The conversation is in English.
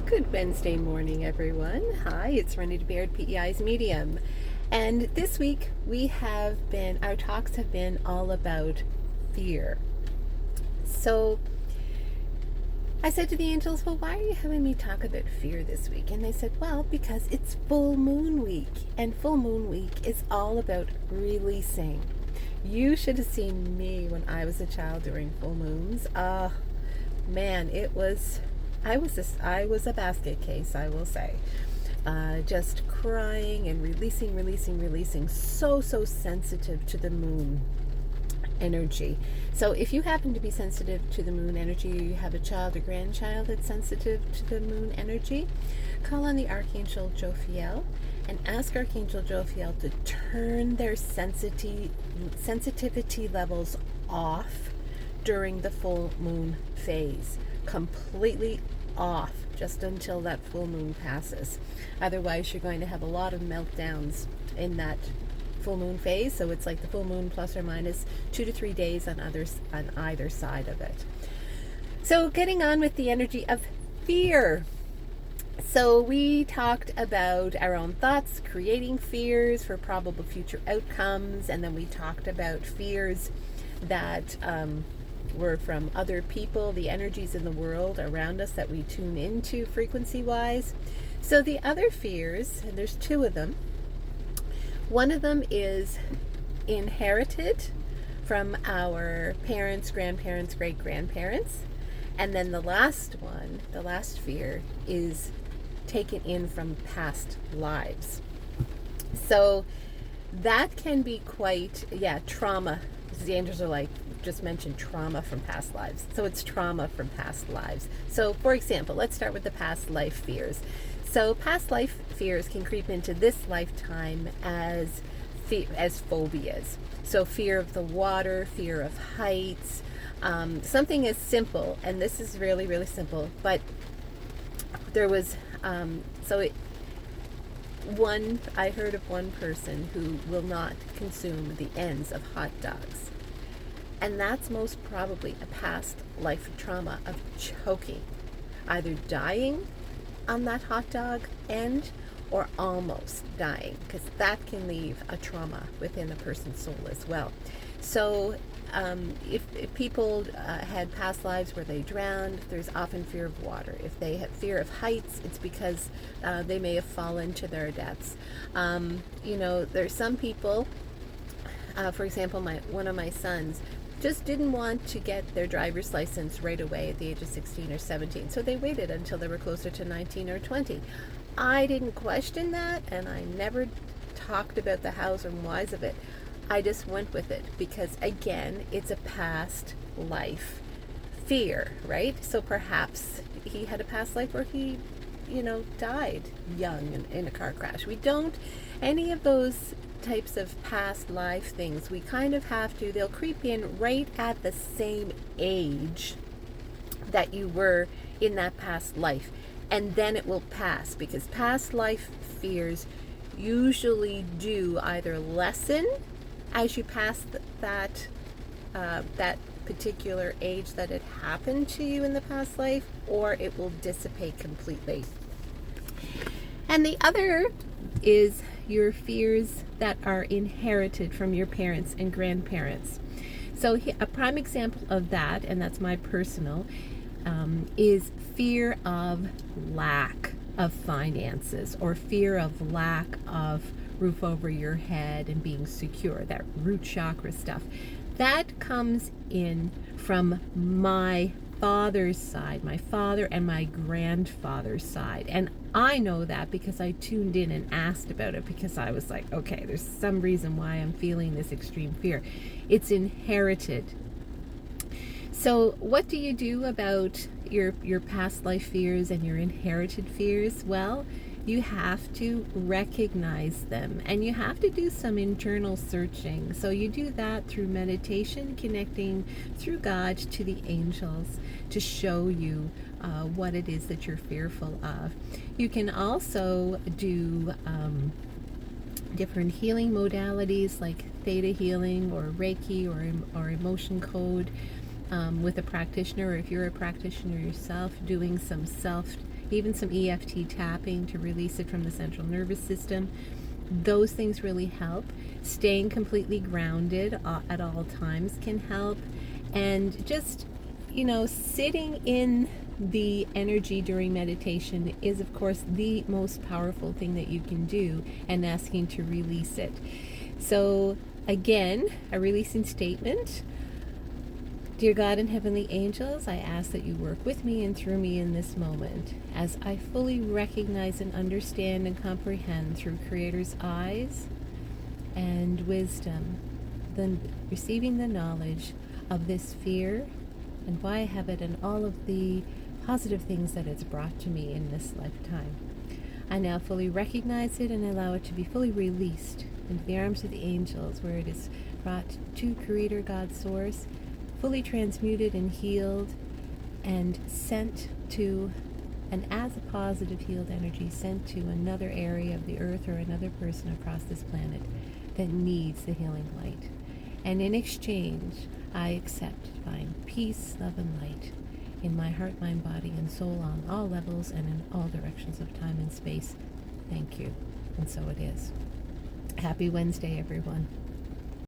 Good Wednesday morning, everyone. Hi, it's Renita Baird, PEI's medium. And this week our talks have been all about fear. So I said to the angels, well, why are you having me talk about fear this week? And they said, well, because it's full moon week. And full moon week is all about releasing. You should have seen me when I was a child during full moons. Man, I was a basket case, I will say. Just crying and releasing. So sensitive to the moon energy. So if you happen to be sensitive to the moon energy, or you have a child or grandchild that's sensitive to the moon energy, call on the Archangel Jophiel and ask Archangel Jophiel to turn their sensitivity levels off during the full moon phase. Completely off just until that full moon passes. Otherwise, you're going to have a lot of meltdowns in that full moon phase. So it's like the full moon plus or minus 2 to 3 days on either side of it. So getting on with the energy of fear. So we talked about our own thoughts, creating fears for probable future outcomes, and then we talked about fears that were from other people, the energies in the world around us that we tune into frequency-wise. So the other fears, and there's two of them. One of them is inherited from our parents, grandparents, great-grandparents. And then the last fear, is taken in from past lives. So that can be quite, trauma. The angels are like, just mentioned trauma from past lives. So it's trauma from past lives. So for example, let's start with the past life fears. So past life fears can creep into this lifetime as phobias. So fear of the water, fear of heights, something as simple, and this is really, really simple, but there was, I heard of one person who will not consume the ends of hot dogs. And that's most probably a past life trauma of choking, either dying on that hot dog end or almost dying, because that can leave a trauma within a person's soul as well. So if people had past lives where they drowned, there's often fear of water. If they have fear of heights, it's because they may have fallen to their deaths. There's some people, for example, one of my sons just didn't want to get their driver's license right away at the age of 16 or 17. So they waited until they were closer to 19 or 20. I didn't question that, and I never talked about the hows and whys of it. I just went with it because, again, it's a past life fear, right? So perhaps he had a past life where he, died young in a car crash. We don't, any of those types of past life things, we kind of have to, they'll creep in right at the same age that you were in that past life, and then it will pass, because past life fears usually do either lessen as you pass that particular age that it happened to you in the past life, or it will dissipate completely. And the other is your fears that are inherited from your parents and grandparents. So a prime example of that, and that's my personal, is fear of lack of finances, or fear of lack of roof over your head and being secure, that root chakra stuff. That comes in from my father's side, my father and my grandfather's side. And I know that because I tuned in and asked about it, because I was like, okay, there's some reason why I'm feeling this extreme fear. It's inherited. So what do you do about your past life fears and your inherited fears? Well, you have to recognize them, and you have to do some internal searching. So you do that through meditation, connecting through God to the angels to show you what it is that you're fearful of. You can also do different healing modalities like theta healing or Reiki or emotion code with a practitioner, or if you're a practitioner yourself, doing some self even some EFT tapping to release it from the central nervous system. Those things really help. Staying completely grounded at all times can help. And just, sitting in the energy during meditation is, of course, the most powerful thing that you can do, and asking to release it. So, again, a releasing statement. Dear God and Heavenly Angels, I ask that you work with me and through me in this moment as I fully recognize and understand and comprehend through Creator's eyes and wisdom, then receiving the knowledge of this fear and why I have it and all of the positive things that it's brought to me in this lifetime. I now fully recognize it and allow it to be fully released into the arms of the angels, where it is brought to Creator God Source, fully transmuted and healed, and sent to, and as a positive healed energy, sent to another area of the earth or another person across this planet that needs the healing light. And in exchange, I accept divine peace, love, and light in my heart, mind, body, and soul on all levels and in all directions of time and space. Thank you. And so it is. Happy Wednesday, everyone.